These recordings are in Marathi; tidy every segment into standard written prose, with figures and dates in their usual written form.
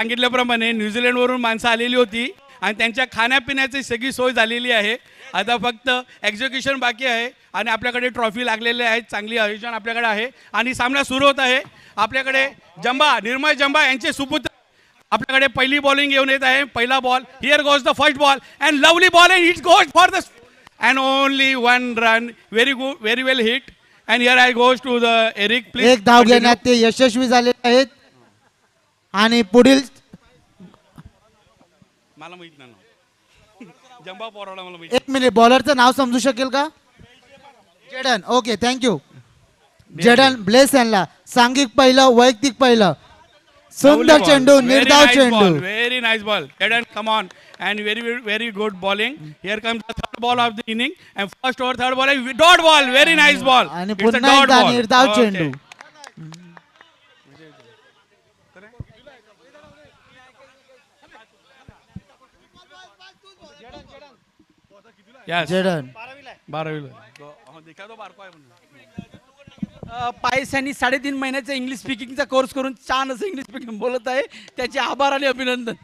सांगितल्याप्रमाणे न्यूझीलंडवरून माणसं आलेली होती आणि त्यांच्या खाण्यापिण्याची सगळी सोय झालेली आहे. आता फक्त एक्झिक्युशन बाकी आहे आणि आपल्याकडे ट्रॉफी लागलेले आहेत. चांगली आयोजन आपल्याकडे आहे आणि सामना सुरू होत आहे. आपल्याकडे जंबा निर्मय जंबा यांचे सुपुत्र आपल्याकडे पहिली बॉलिंग घेऊन येत आहे. पहिला ball, here goes the first ball and lovely ball and it goes for the and only one run. Very good, very well hit and here I goes to the Eric. Please. एक धाव घेण्यात ते यशस्वी झाले आहेत आणि पुढील मला माहित नाही जंबा पोराडा मला माहित. एक मिनिट, बॉलरचं नाव समजू शकेल का? Jaden. Okay, thank you. Jaden Bless यांना सांघिक पहिलं, वैयक्तिक पहिलं. सुंदर चेंडू, निर्धाव चेंडू. Very nice ball. Jaden, come on and very good bowling. Here comes the third ball of the inning and first over third ball dot ball. Very nice ball आणि पुन्हा एकदा निर्धाव चेंडू. जेडन 12वीला. पायस यांनी 3.5 महिन्याचा इंग्लिश स्पीकिंगचा कोर्स करून छान असं इंग्लिश स्पीकिंग बोलत आहे. त्याचे आभार आणि अभिनंदन.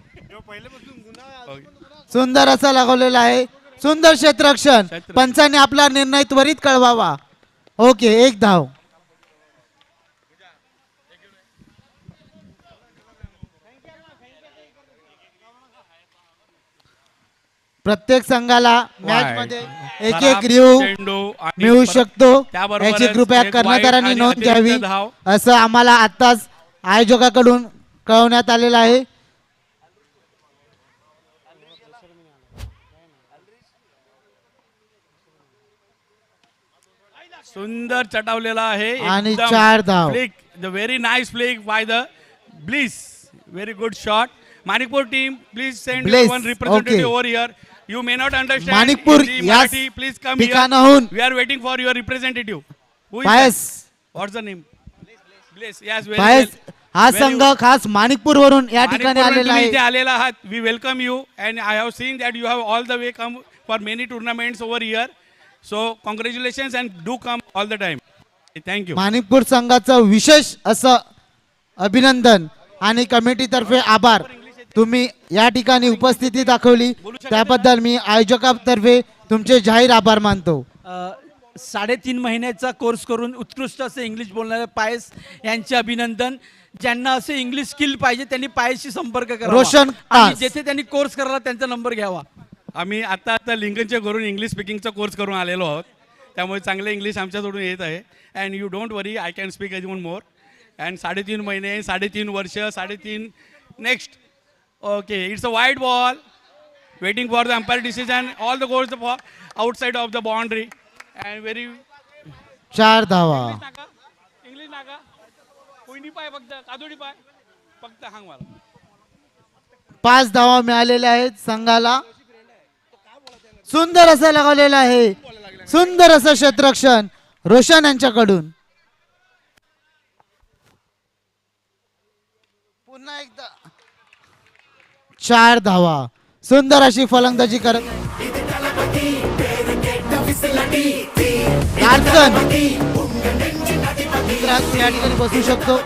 सुंदर असा लागवलेला आहे. सुंदर क्षेत्ररक्षण. पंचाने आपला निर्णय त्वरित कळवावा. ओके, एक धाव. प्रत्येक संघाला मॅच मध्ये एक एक रिव्ह्यू मिळू शकतो. याची कृपया कर्णधारांनी नोंद घ्यावी असं आम्हाला आताच आयोजकाकडून कळवण्यात आलेलं आहे. सुंदर चटावलेला आहे आणि 4 धाव. The very nice flick by the bliss. Very good shot. Manikpur team please send one representative over here. You may not understand. Manikpur यास please come ठिकाणाहून here. We are waiting for your representative. Who is पायस. that? What's the name? Bliss. Yes, very पायस well. हा संघ खास माणिकपूर वरून या ठिकाणी माणिकपूरवरून आलेला तुम्ही आहे. इथे आलेला आहात. We welcome you and I have seen that you have all the way come for many tournaments over here. So congratulations and do come all the time. Thank you. Manikpur संघाचं विशेष असं अभिनंदन आणि कमिटी तर्फे आभार. तुम्ही या ठिकाणी उपस्थिती दाखवली त्याबद्दल मी आयोजकातर्फे तुमचे जाहीर आभार मानतो. 3.5 महिन्याचा कोर्स करून उत्कृष्ट असं इंग्लिश बोलणारे पायस यांचे अभिनंदन. ज्यांना असे इंग्लिश स्किल पाहिजे त्यांनी पायसशी संपर्क करावा. रोशन आणि जेथे त्यांनी कोर्स करायला त्यांचा नंबर घ्यावा. आम्ही आता लिंकनच्या घरून इंग्लिश स्पीकिंगचा कोर्स करून आलेलो आहोत. त्यामुळे चांगले इंग्लिश आमच्याकडून येत आहे. And you don't worry, I can speak as one more. अँड 3.5 महिने, 3.5 वर्ष, 3.5 next. Okay, it's a wide ball. Waiting for the umpire decision. All the goals for outside of the boundary. And very. 4 धावा. English नाका. कोणी पाय फक्त कादोडी पाय फक्त हांग मला. 5 धावा मिळालेल्या आहेत संघाला. सुंदर असं लागवलेलं आहे. सुंदर असं क्षेत्ररक्षण रोशन यांच्याकडून. पुन्हा एकदा 4 धावा. सुंदर अशी फलंदाजी करत लार्सन या ठिकाणी बसू शकतो.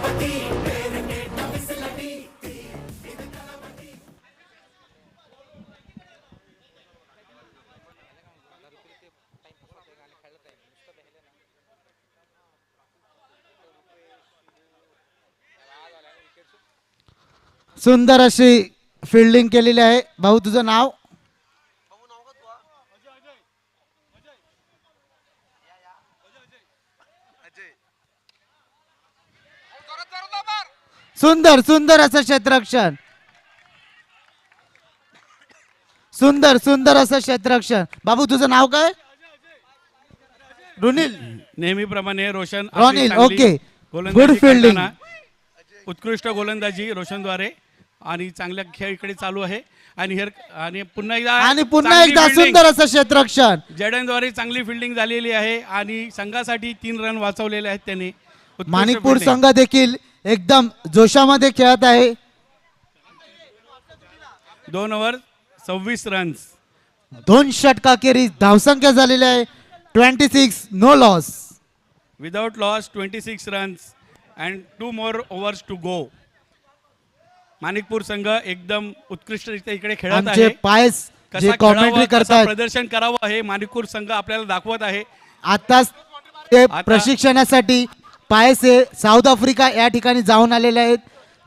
सुंदर अशी फिल्डिंग केलेली आहे. भाऊ तुझं नाव? सुंदर सुंदर असं क्षेत्ररक्षण. सुंदर सुंदर असं क्षेत्ररक्षण. बाबू तुझं नाव काय? रुनील. नेहमीप्रमाणे Roshan. Ronil. Okay, good fielding. उत्कृष्ट गोलंदाजी रोशनद्वारे आणि चांगला खेळ इकडे चालू आहे. आणि पुन्हा एकदा सुंदर असं क्षेत्ररक्षण. जेडनद्वारे चांगली फिल्डिंग झालेली आहे आणि संघासाठी 3 रन वाचवलेले आहेत त्यांनी. माणिकपूर संघ देखील एकदम जोशामध्ये खेळत आहे. 2 ओव्हर 26 रन्स. 2 षटकाखेरीज धावसंख्या झालेली आहे 26. No loss. Without loss 26 runs and 2 more overs to go. Manikpur संघ एकदम उत्कृष्टरित्या इकडे खेळत आमचे आहे. पायस जे कसा कॉमेंट्री खेळावं, कसं करतात प्रदर्शन करावं हे माणिकपूर संघ आपल्याला दाखवत आहे. आताच ते प्रशिक्षणासाठी पायस हे साऊथ आफ्रिका या ठिकाणी जाऊन आलेले आहेत.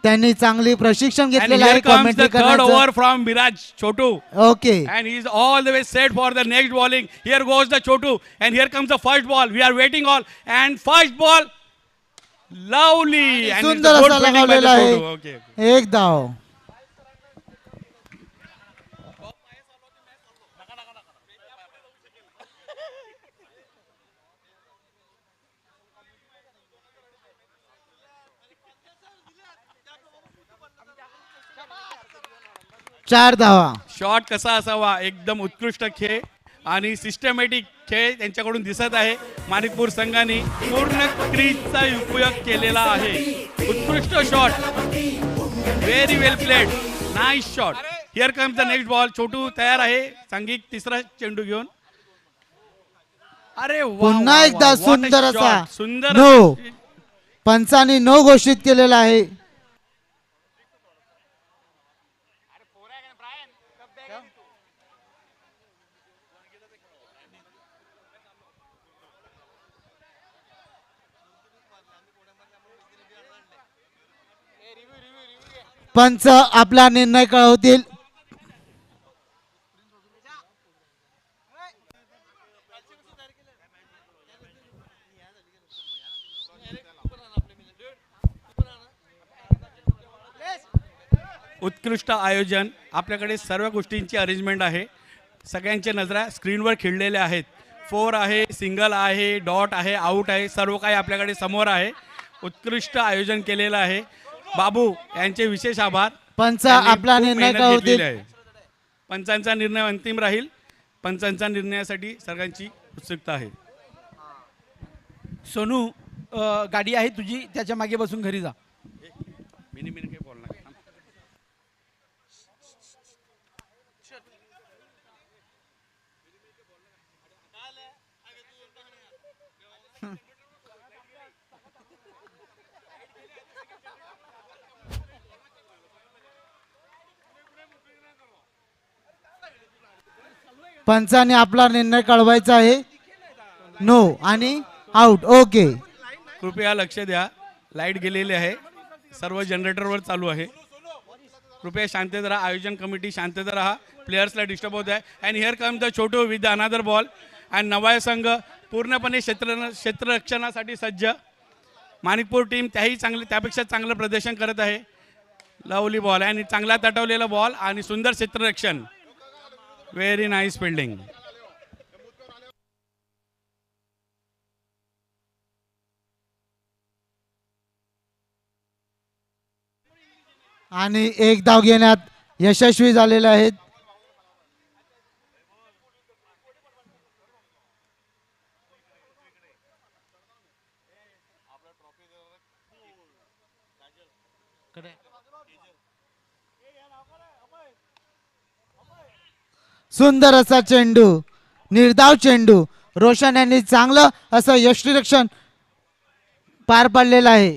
त्यांनी चांगली प्रशिक्षण And घेतलेलं here आहे comes कॉमेंट्री the third करण्याचं. over from Miraj Chotu. Okay And he is all the way set for the next bowling. Here goes the Chotu. And here comes the first ball. We are waiting all. And first ball. Lovely. And it's a सुंदर good असा fielding by the लगावलेला Chotu. Okay. आहे. एक धाव. चार धावा. शॉट कसा असावा एकदम उत्कृष्ट खेळ आणि सिस्टमॅटिक खेळ त्यांच्याकडून दिसत आहे. माणिकपूर संघाने पूर्ण क्रीजचा उपयोग केलेला आहे. उत्कृष्ट shot. Very well played. Nice shot. Here comes the next ball. Chhotu तयार आहे सांघिक तिसरा चेंडू घेऊन. अरे वा, पुन्हा वा, एकदा वा, what a सुंदर shot. असा सुंदर नो. असा- पंचांनी नो घोषित केलेला आहे. पंच आपला निर्णय कळवतील. उत्कृष्ट आयोजन. आपल्याकडे सर्व गोष्टींची अरेंजमेंट आहे. सगळ्यांच्या नजरा स्क्रीनवर खिळलेल्या आहेत. 4 आहे, सिंगल आहे, डॉट आहे, आऊट आहे, सर्व काही आपल्याकडे समोर आहे. उत्कृष्ट आयोजन केलेलं आहे. बाबू यांचे विशेष आभार. पंच त्यांनी आपला खूप निर्णय मेहनत कळवतील. घेतलेली आहे. पंचांचा निर्णय अंतिम राहील. पंचांच्या निर्णयासाठी सर्वांची उत्सुकता आहे. सोनू गाडी आहे तुझी, त्याच्या मागे बसून घरी जा. मिनी मिनी काही बोलणार नाही. पंचाने आपला निर्णय कळवायचा आहे. नो आणि आउट. ओके. कृपया लक्ष द्या. लाईट गेलेली आहे. सर्व जनरेटरवर चालू आहे. कृपया शांतता राहा. आयोजन कमिटी शांतता राहा. प्लेयर्सला डिस्टर्ब होत आहे. And here come the Chhotu with the another ball. And नवा संघ पूर्णपणे क्षेत्ररक्षणासाठी सज्ज. माणिकपूर टीम त्यापेक्षा चांगलं प्रदर्शन करत आहे. लवली बॉल आणि चांगला तटवलेला बॉल आणि सुंदर क्षेत्ररक्षण. Very nice fielding. आणि एक धाव घेण्यात यशस्वी झालेले आहेत. सुंदर असा चेंडू. निर्धाव चेंडू. रोशन यांनी चांगलं असं यष्टीरक्षण पार पाडलेलं आहे.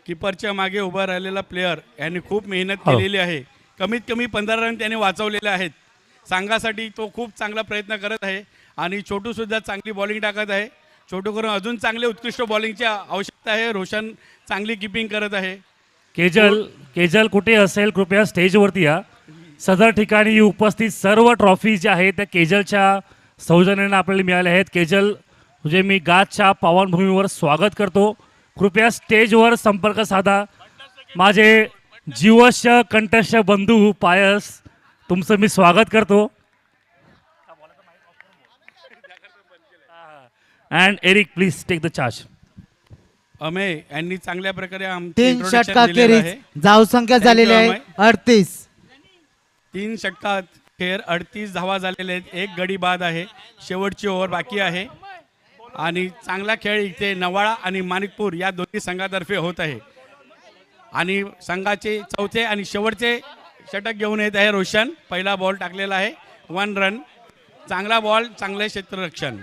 कीपरच्या मागे उभा राहिलेला प्लेयर यांनी खूप मेहनत केलेली आहे. कमीत कमी 15 रन त्याने वाचवलेले आहेत. संघासाठी तो खूप चांगला प्रयत्न करत आहे आणि छोटू सुद्धा चांगली बॉलिंग टाकत आहे. छोटू करून अजून चांगले उत्कृष्ट बॉलिंगची आवश्यकता आहे. रोशन चांगली किपिंग करत आहे. केजल कुठे असेल कृपया स्टेजवरती या. सदर ठिकाणी उपस्थित सर्व ट्रॉफी ज्या आहेत त्या केजलच्या सौजन्याने आपल्याला मिळाल्या आहेत. केजल तुझे मी गातच्या पावनभूमीवर स्वागत करतो. कृपया स्टेजवर संपर्क साधा. माझे जीवस्य कंठस्थ बंधू पायस तुमचं मी स्वागत करतो. And Eric please take the charge. अमे यांनी चांगल्या प्रकारे 3 षटकाखेरीज धावसंख्या झालेली आहे 38. 3 षटकात खेळ 38 धावा झालेल्या आहेत. एक गडी बाद आहे. शेवटची ओव्हर बाकी आहे आणि चांगला खेळ इथे नवाळा आणि माणिकपूर या दोन्ही संघातर्फे होत आहे. आणि संघाचे चौथे आणि शेवटचे षटक घेऊन येत आहे रोशन. पहिला बॉल टाकलेला आहे, 1 रन. चांगला बॉल, चांगले क्षेत्ररक्षण.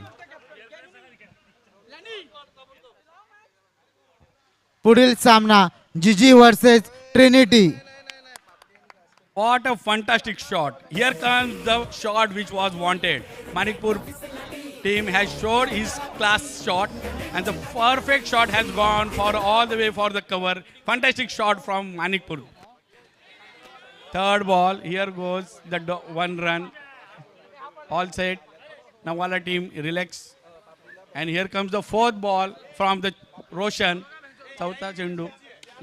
पुढील सामना जीजी versus Trinity. What a fantastic shot. Here comes the shot which was wanted. Manikpur team has showed his class shot and the perfect shot has gone for all the way for the cover. Fantastic shot from Manikpur. Third ball. Here goes the 1 run. All set. Nawala team relax. And here comes the fourth ball from the Roshan. Chautha Chendu.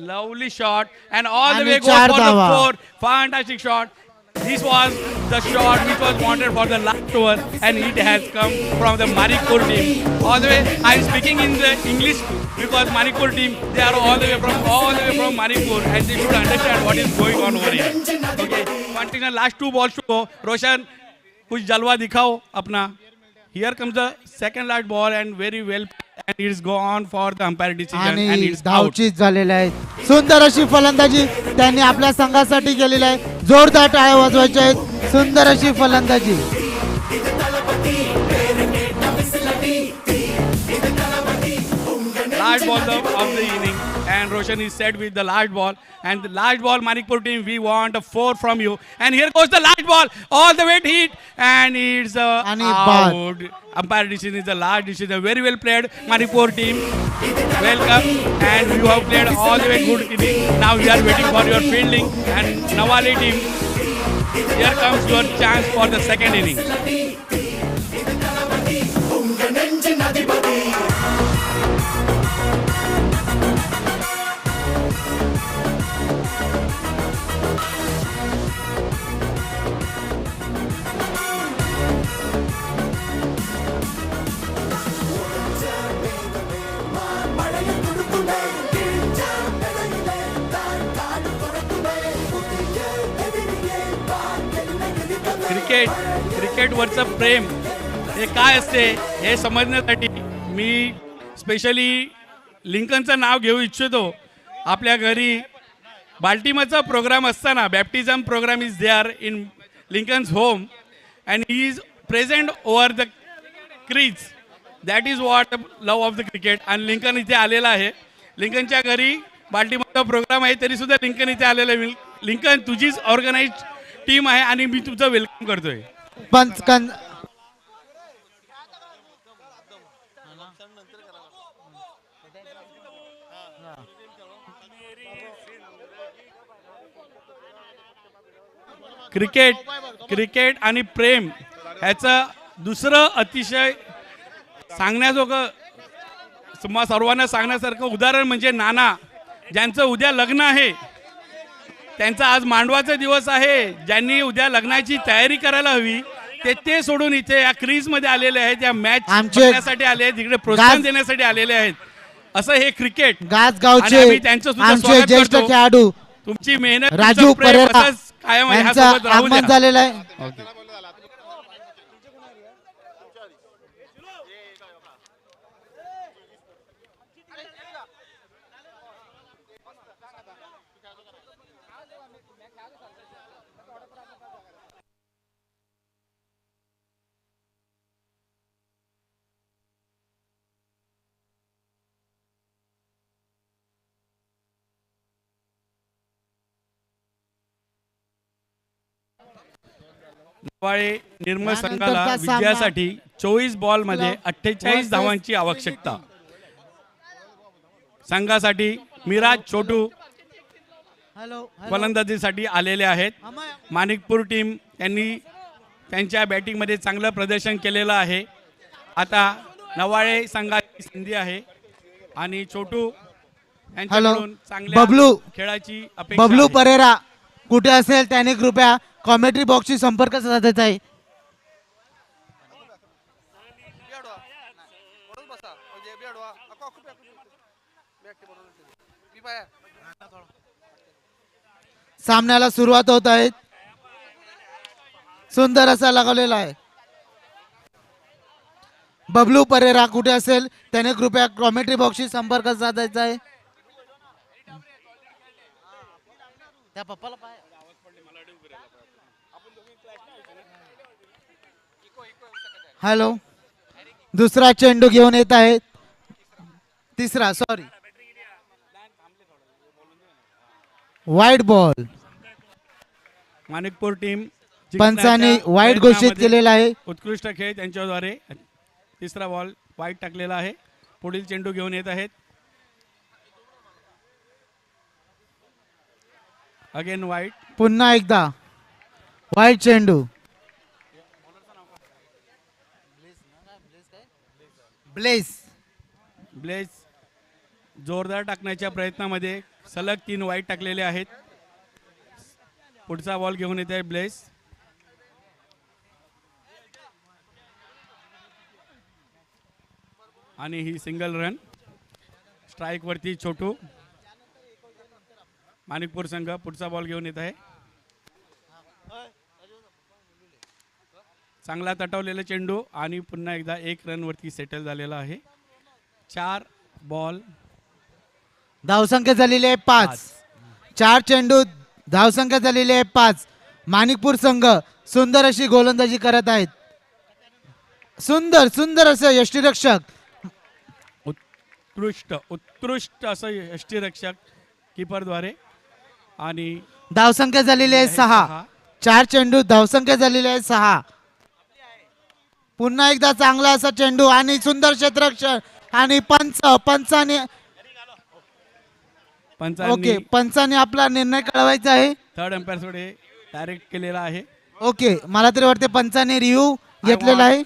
Lovely shot and all the आणि way goes चार for the धावा. 4. Fantastic shot. This was the shot which was wanted for the last over and it has come from the Manikpur team. All the way, I am speaking in the English because Manikpur team, they are all the way from Manipur and they should understand what is going on over here. Okay, continue. Last 2 balls to go. Roshan, कुछ जलवा दिखाओ अपना. Here comes the second last ball and very well and it's gone for the umpire decision and आणि it's out. धावचीत झालेले आहेत. सुंदर अशी फलंदाजी त्यांनी आपल्या संघासाठी केलेली आहे. जोरदार टाळ्या वाजवायच्या आहेत. सुंदर अशी फलंदाजी. Last ball of the inning and Roshan is set with the last ball and the last ball Manikpur team, we want a 4 from you and here goes the last ball all the way hit and it's And out. Umpire decision is the last decision. Very well played Manipur team. Welcome and you have played all the way good inning. Now we are waiting for your fielding and Nawali team, here comes your chance for the second inning. क्रिकेटवरचं प्रेम हे काय असते हे समजण्यासाठी मी स्पेशली लिंकनचं नाव घेऊ इच्छितो. आपल्या घरी बाल्टिमोरचा प्रोग्राम असताना baptism program is there in Lincoln's home and he is present over the crease. That is what love of the cricket. आणि लिंकन इथे आलेला आहे. लिंकनच्या घरी बाल्टिमोरचा प्रोग्राम आहे तरीसुद्धा लिंकन इथे आलेलं आहे. लिंकन तुझीच ऑर्गनाइज टीम आहे आणि मी तुमचं वेलकम करतोय. क्रिकेट आणि प्रेम ह्याचं दुसरं अतिशय सांगण्याजोगं सर्वांना सांगण्यासारखं उदाहरण म्हणजे नाना, ज्यांचं उद्या लग्न आहे. त्यांचा आज मांडवाचा दिवस आहे. ज्यांनी उद्या लग्नाची तयारी करायला हवी ते सोडून इथे या क्रीजमध्ये आलेले आहेत. या मॅच बघण्यासाठी आले आहेत, इकडे प्रोत्साहन देण्यासाठी आलेले आहेत. असं हे क्रिकेट. गाजगावचे त्यांचं सुद्धा आमचे स्वागत ज्येष्ठ करतो. खेळाडू तुमची मेहनत, राजू तुमचं प्रेम परेरा असंच कायम यांचं ह्यासोबत राहू आगमन द्या. झालेलं आहे. नवाळे निर्मळ त्यानंतरचा संघाला सामना. विजयासाठी 24 बॉल मध्ये 48 धावांची आवश्यकता. संघासाठी मिराज छोटू फलंदाजीसाठी आलेले आहेत. माणिकपूर टीम यांनी त्यांच्या बॅटिंगमध्ये चांगलं प्रदर्शन केलेलं आहे. आता नवाळे संघाची संधी आहे आणि छोटू यांच्याकडून चांगल्या बबलू खेळाची अपेक्षा बबलू आहे. परेरा कुठे असेल त्याने कृपया कॉमेंट्री बॉक्सशी संपर्क साधायचा आहे. सामन्याला सुरुवात होत आहे. सुंदर असा लगावलेला आहे. बबलू परेरा कुठे असेल त्याने कृपया कॉमेंट्री बॉक्सशी संपर्क साधायचा आहे. त्या पप्पाला पाय हॅलो, दुसरा चेंडू घेऊन येत आहेत. तिसरा, सॉरी, वाईट बॉल. माणिकपूर टीम पंचांनी वाईट घोषित केलेला आहे. उत्कृष्ट खेळ त्यांच्याद्वारे. तिसरा बॉल वाईट टाकलेला आहे. पुढील चेंडू घेऊन येत आहेत. अगेन वाईट. पुन्हा एकदा वाईट चेंडू. ब्लेस. ब्लेस जोरदार टाकण्याच्या प्रयत्नामध्ये सलग 3 वाईट टाकलेले आहेत. पुढचा बॉल घेऊन येत आहे ब्लेस. आणि ही सिंगल रन. स्ट्राईक वरती छोटू. माणिकपूर संघ पुढचा बॉल घेऊन येत आहे. चांगला तटवलेला चेंडू आणि पुन्हा एकदा 1 रन वरती सेटल झालेला आहे. 4 बॉल, धावसंख्या झालेली आहे 5. 4 चेंडू, धावसंख्या झालेली आहे 5. माणिकपूर संघ सुंदर अशी गोलंदाजी करत आहेत. सुंदर सुंदर असं यष्टीरक्षक. उत्कृष्ट असं यष्टीरक्षक कीपरद्वारे. आणि धावसंख्या झालेली आहे 6. 4 चेंडू, धावसंख्या झालेली आहे 6. पुन्हा एकदा चांगला असा चेंडू आणि सुंदर क्षेत्ररक्षण. आणि पंचाने ओके, पंचाने आपला निर्णय कळवायचा आहे. थर्ड अंपायर पुढे डायरेक्ट केलेला आहे. ओके, मला तरी वाटते पंचाने रिव्ह्यू घेतलेला आहे.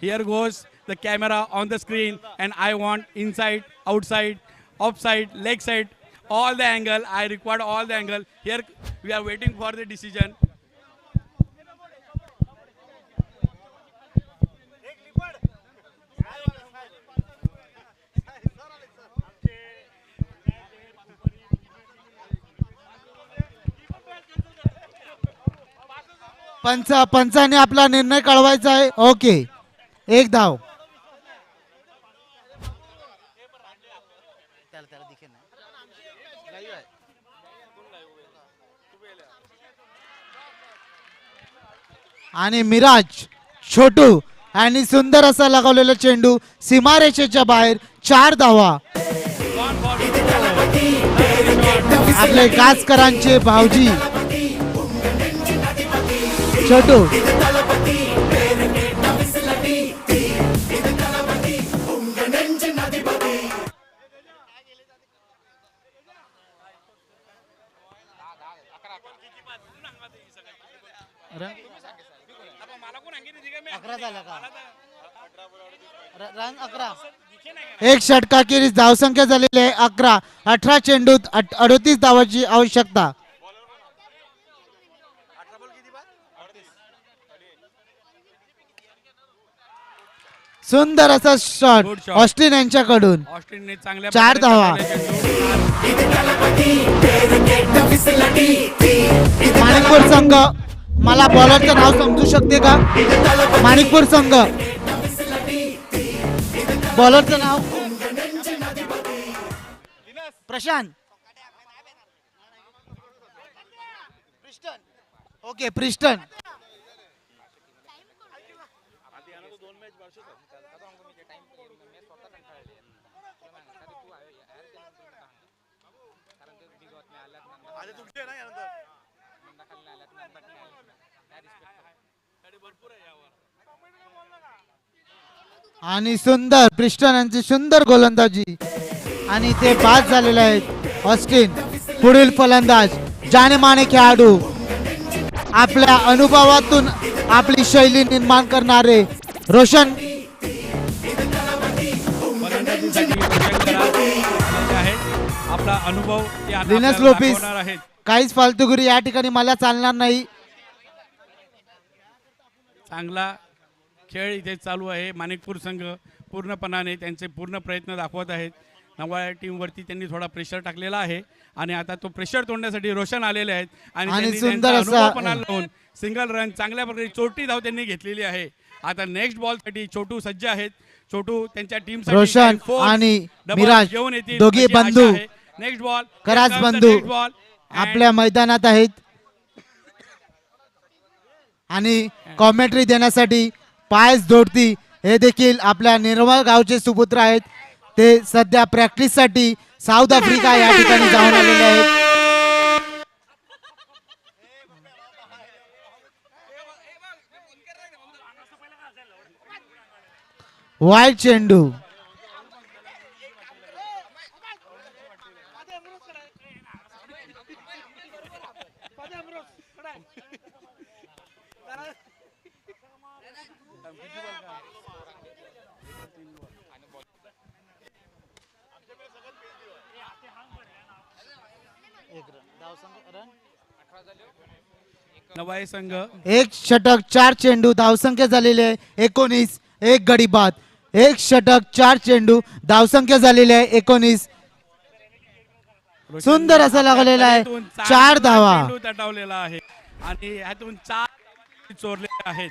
Here goes the camera on the screen and I want inside, outside, offside, leg side, all the angle. I required all the angle. Here we are waiting for the decision. Panchane आपला निर्णय कळवायचा आहे. ओके, 1 धाव. आणि मिराज, छोटू आणि सुंदर असा लगावलेला चेंडू सीमारेषेच्या बाहेर. 4 धावा. आपले गाजकरांचे भाऊजी छोटू. एक षटकाखेरीज धावसंख्या झालेली आहे 11. 18 चेंडूत 38 धावाची आवश्यकता. सुंदर असा शॉट ऑस्टिन यांच्याकडून. ऑस्टिनने चांगल्या 4 धावा. माणिकपूर संघ, मला बॉलरचं नाव समजू शकते का? माणिकपूर संघ बॉलरचं नाव प्रशांत. ओके, प्रिस्टन. आणि सुंदर प्रिस्टन यांची सुंदर गोलंदाजी आणि ते बाद झालेले आहेत. ऑस्टिन पुढील फलंदाज, जानेमाने खेळाडू, आपल्या अनुभवातून आपली शैली निर्माण करणारे रोशन. आपला अनुभव लिनस लोपिस. काहीच फालतूगिरी या ठिकाणी मला चालणार नाही. चांगला खेळ इथे चालू आहे. माणिकपूर संघ पूर्णपणाने त्यांचे पूर्ण प्रयत्न दाखवत आहेत. नव्या टीमवरती त्यांनी थोडा प्रेशर टाकलेला आहे आणि आता तो प्रेशर तोडण्यासाठी रोशन आलेले आहेत आणि सुंदर लावून सिंगल रन चांगल्या प्रकारे चोटी धाव त्यांनी घेतलेली आहे. आता नेक्स्ट बॉल साठी छोटू सज्ज आहेत. छोटू त्यांच्या टीम रोशन आणि मिराज घेऊन येतील. दोघे बंधू, नेक्स्ट बॉल कराज बंधू आपल्या मैदानात आहेत आणि कॉमेंट्री देण्यासाठी पायस दोडती हे देखील आपल्या निर्मळ गावचे सुपुत्र आहेत. ते सध्या प्रॅक्टिससाठी साऊथ आफ्रिका या ठिकाणी जाऊन आलेले आहेत. वाईट चेंडू. नवाई संघ एक षटक 4 चेंडू धावसंख्या झालेली आहे 19. एक गडी बाद. एक षटक 4 चेंडू धावसंख्या झालेली आहे 19. सुंदर असा लागलेला आहे 4 धावा. चेंडू तटावलेला आहे आणि ह्यातून 4 चोरले आहेत.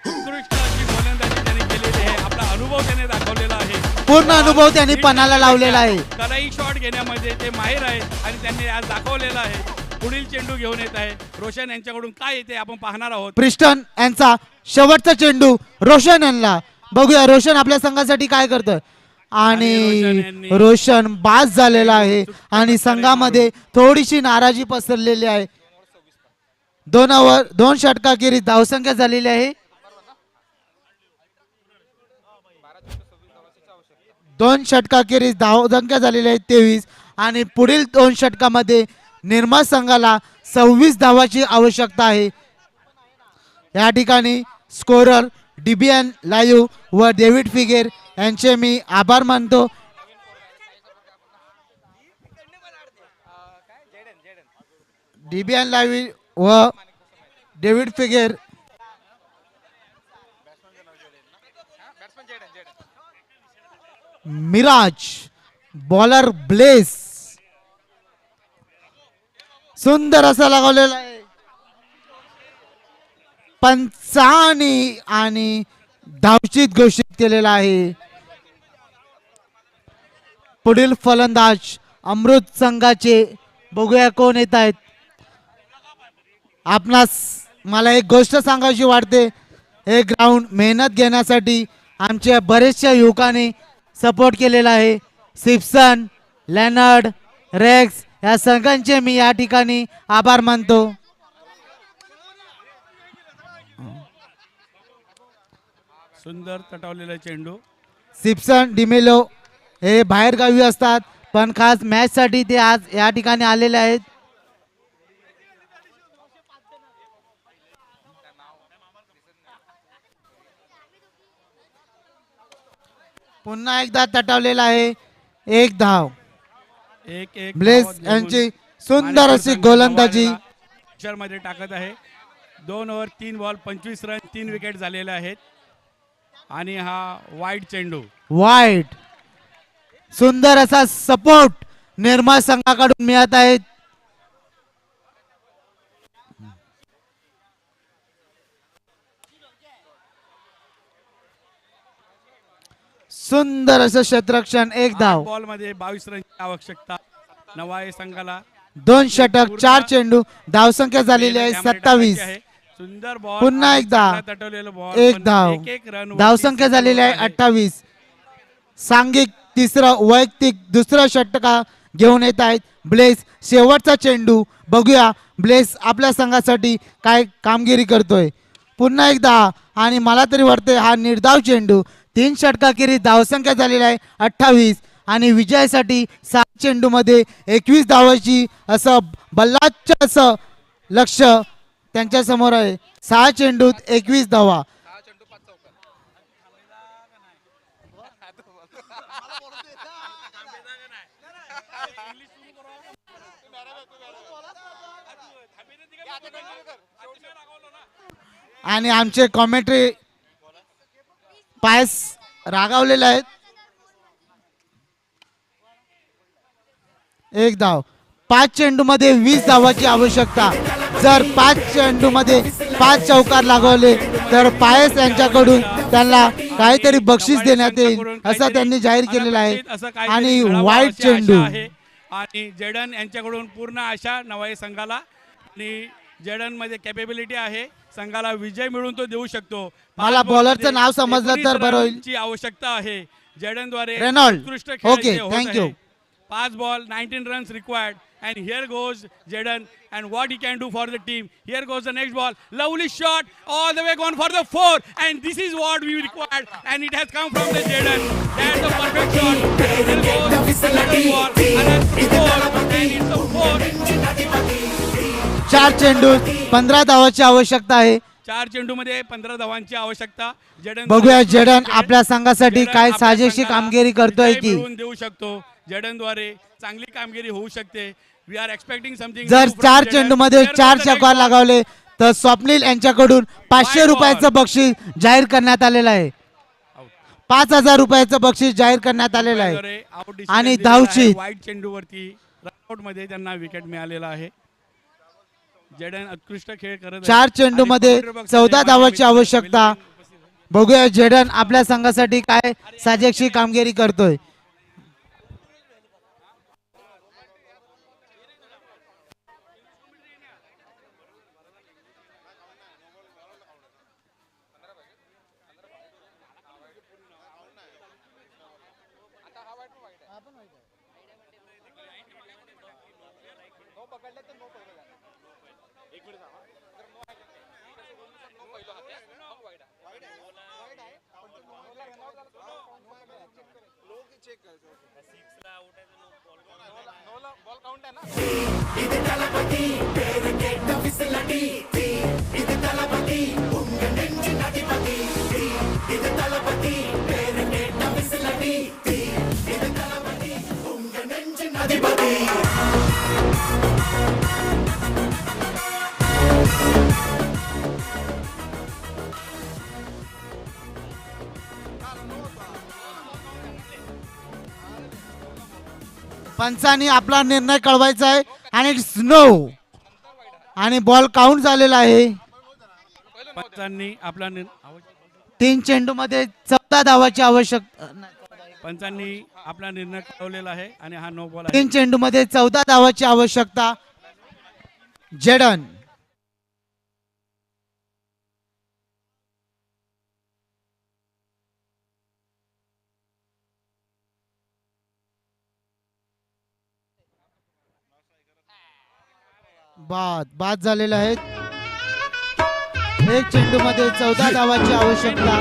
उत्कृष्ट अशी गोलंदाजी त्यांनी केलेली आहे. आपला अनुभव त्याने दाखवलेला आहे. पूर्ण अनुभव त्यांनी पणाला लावलेला आहे. कराई शॉट घेण्यामध्ये ते माहीर आहेत आणि त्यांनी आज दाखवलेलं आहे. पुढील चेंडू घेऊन येत आहे. रोशन यांच्याकडून काय येते आपण पाहणार आहोत. प्रिस्टन यांचा शेवटचा चेंडू रोशन यांना. बघूया रोशन आपल्या संघासाठी काय करतोय. आणि रोशन बास झालेला आहे आणि संघामध्ये थोडीशी नाराजी पसरलेली आहे. 2 षटकाखेरीज धावसंख्या झालेली आहे 2 षटकाखेरीज धावसंख्या झालेली आहे 23. आणि पुढील 2 षटकामध्ये निर्मळ संघाला 26 धावाची आवश्यकता आहे. या ठिकाणी स्कोरर डीबीएन लाईव्ह व डेव्हिड फिगेर यांचे मी आभार मानतो. डीबीएन लाईव्ह व डेव्हिड फिगेर मिराज बॉलर ब्लेस सुंदर असा लागवलेला आहे. पंचानी आणि धावचित घोषित केलेला आहे. पुढील फलंदाज अमृत संघाचे बघूया कोण येत आहेत. आपणास मला एक गोष्ट सांगायची वाटते. हे ग्राउंड मेहनत घेण्यासाठी आमच्या बरेचशा युवकांनी सपोर्ट केलेला आहे. सिप्सन, लेनर्ड, रेक्स या संघांचे मी या ठिकाणी आभार मानतो. सुंदर तटावलेला चेंडू. सिप्सन, डिमेलो हे बाहेर गावी असतात पण खास मॅच साठी ते आज या ठिकाणी आलेले आहेत. पुन्हा एकदा तटावलेला आहे 1 धाव. एक ब्लेस यांची सुंदर अशी गोलंदाजी मध्ये टाकत आहे. 2 ओव्हर 3 बॉल 25 रन 3 विकेट झालेले आहेत. आणि हा वाईट चेंडू. वाईट. सुंदर असा सपोर्ट निर्मळ संघाकडून मिळत आहेत. सुंदर असं क्षेत्ररक्षण 1 धाव. बॉल मध्ये 22 रनची आवश्यकता नवाई संघाला. 2 षटक 4 चेंडू धावसंख्या झालेली आहे 27. सुंदर बॉल. पुन्हा एकदा 1 धाव. धावसंख्या झालेली आहे 28. सांघिक तिसरं वैयक्तिक दुसरं षटका घेऊन येत आहेत ब्लेस. शेवटचा चेंडू बघूया ब्लेस आपल्या संघासाठी काय कामगिरी करतोय. पुन्हा एकदा आणि मला तरी वाटते हा निर्धाव चेंडू. 3 षटकाखेरीज धावसंख्या झालेली आहे 28 आणि विजयासाठी 7 चेंडू मध्ये 21 धावाची असं बल्लाचं असं लक्ष त्यांच्या समोर आहे. 6 चेंडूत 21 धावा. आणि आमचे कॉमेंट्री पायस रागावलेले आहेत. 1 धाव. 5 चेंडू मध्ये 20 धावाची आवश्यकता. जर 5 चेंडू मध्ये 5 चौकार लागवले तर पायस यांच्याकडून त्यांना काहीतरी बक्षीस देण्यात येईल असं त्यांनी जाहीर केलेलं आहे. आणि वाईट चेंडू. आणि जेडन यांच्याकडून पूर्ण आशा नवाई संघाला. आणि जेडन मध्ये कॅपेबिलिटी आहे. संघाला विजय मिळवून तो देऊ शकतो. मला पाच बॉलरचं बॉलमध्ये नाव समजलं तर 19 बरं होईल. रनची आवश्यकता आहे. जडेनद्वारे रेनॉल्ड. उत्कृष्ट खेळ Okay, इथे होत thank आहे. you. 5 ball 19 runs required and here goes Jaden and what he can do for the team. Here goes the next ball, lovely shot all the way gone for the 4 and this is what we required and it has come from the Jaden. That's a perfect shot. Here goes another ball and that's 4 and it's a 4. 4 चेंडू 15 धावाची आवश्यकता आहे. 4 चेंडूमध्ये 15 धावांची आवश्यकता. जडेन बघूया जडेन आपल्या संघासाठी काय साजेशी कामगिरी करतोय की देऊ शकतो. जडेनद्वारे चांगली कामगिरी होऊ शकते. We are expecting something. जर 4 चेंडू मध्ये 4 चकवा लगावले तर स्वप्नील यांच्याकडून 500 रुपयाचं बक्षीस जाहीर करण्यात आलेलं आहे. 5000 रुपयाचं बक्षीस जाहीर करण्यात आलेलं आहे. आणि धावची वाईट चेंडूवरती रनआउट मध्ये त्यांना विकेट मिळालेला आहे. जडेन उत्कृष्ट खेळ करत आहे. 4 चेंडू मध्ये 14 धावाची आवश्यकता. बघूया जडेन आपल्या संघासाठी काय साजेशी कामगिरी करतोय. पंचांनी आपला निर्णय कळवायचा आहे आणि स्नो आणि बॉल काउंट झालेला आहे. पंचांनी आपला 3 चेंडू मध्ये 14 धावाची आवश्यकता. पंचांनी आपला निर्णय कळवलेला आहे आणि हा नो बॉल आहे. 3 चेंडू मध्ये 14 धावाची आवश्यकता. जडेन बाद झालेले आहेत. 1 चेंडू मध्ये 14 धावाची आवश्यकता.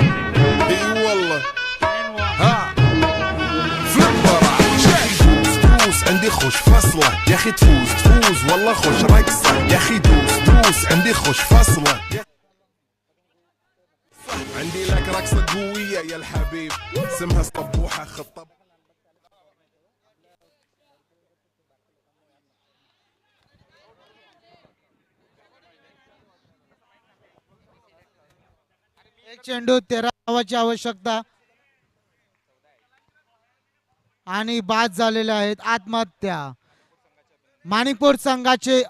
عندي خوش فصلة يا اخي تفوز والله خوش رقصة يا اخي دوس عندي خوش فصلة عندي لك رقصة قوية يا الحبيب اسمها الطبوحة خطة. एक चेंडू 13 धावाची आवश्यकता आणि बाद झालेले आहेत. आत्महत्या. मणिपूर संघाचे